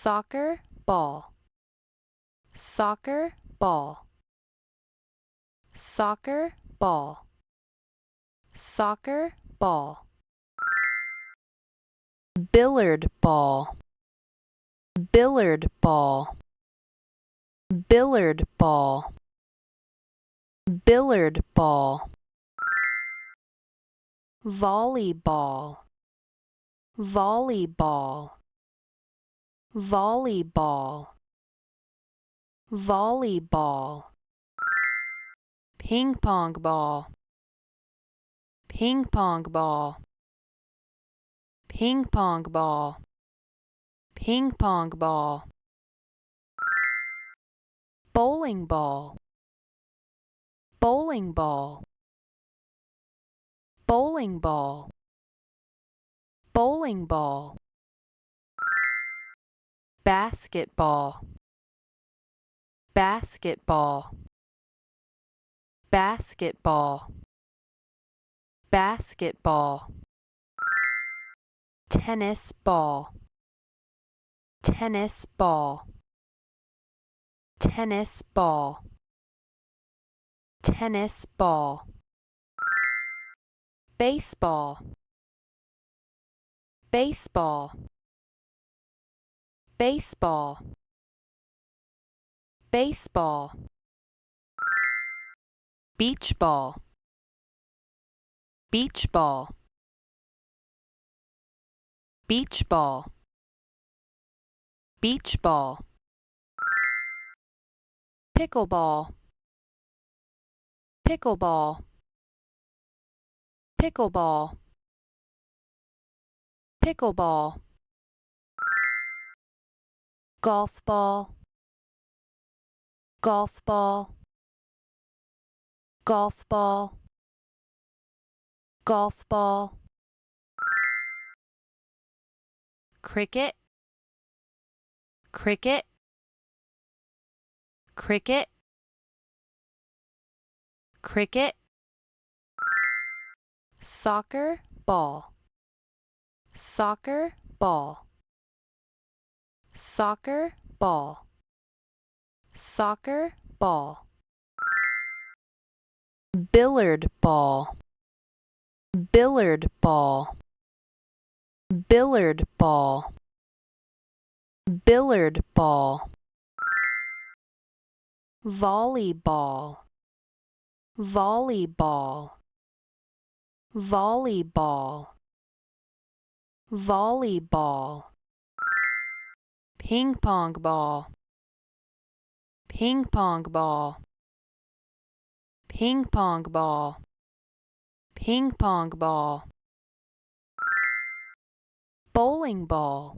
soccer ball, soccer ball, soccer ball, soccer ball, billiard ball, billiard ball, billiard ball, billiard ball, volleyball, volleyball, volleyball, volleyball, ping pong ball, ping pong ball, ping pong ball, ping pong ball, bowling ball, bowling ball, bowling ball, bowling ball, basketball, basketball, basketball, basketball, tennis ball, tennis ball, tennis ball, tennis ball, baseball, baseball, baseball, baseball, beach ball, beach ball, beach ball, beach ball, pickleball, pickleball, pickleball, pickleball, golf ball, golf ball, golf ball, golf ball, cricket, cricket, cricket, cricket, soccer ball, soccer ball, soccer ball, soccer ball, billiard ball, billiard ball, billiard ball, billiard ball, volleyball, volleyball, volleyball, volleyball, ping pong ball, ping pong ball, ping pong ball, ping pong ball, bowling ball,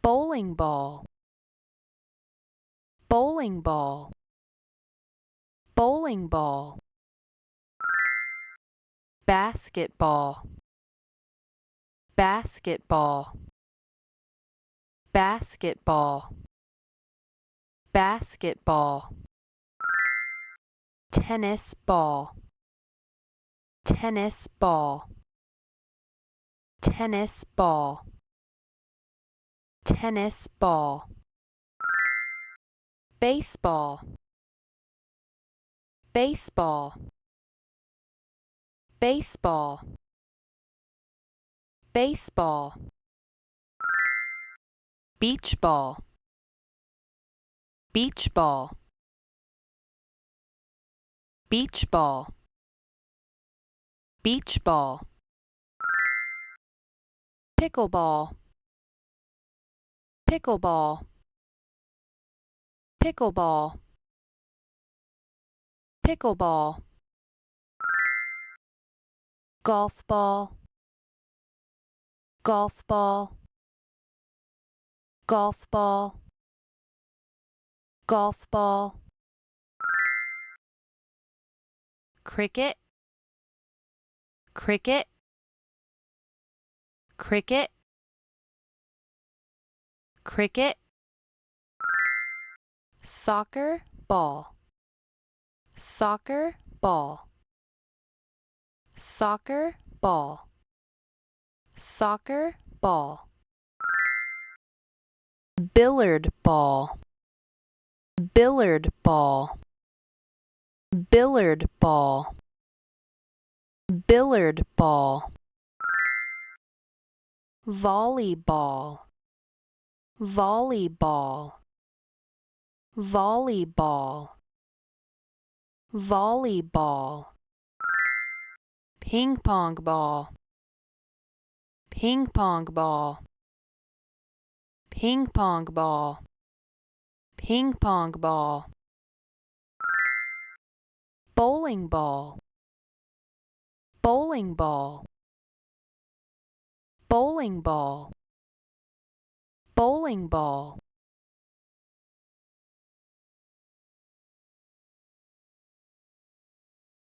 bowling ball, bowling ball, bowling ball, basketball, basketball, basketball, basketball, tennis ball, tennis ball, tennis ball, tennis ball, baseball, baseball, baseball, baseball, beach ball, beach ball, beach ball, beach ball, pickleball, pickleball, pickleball, pickleball, golf ball, golf ball, golf ball, golf ball, cricket, cricket, cricket, cricket, soccer ball, soccer ball, soccer ball, soccer ball, Billiard ball. Billiard ball. Billiard ball. Billiard ball. Volleyball. Volleyball. Volleyball. Volleyball. Ping pong ball. Ping pong ball. Ping pong ball. Ping pong ball. Bowling ball. Bowling ball. Bowling ball. Bowling ball.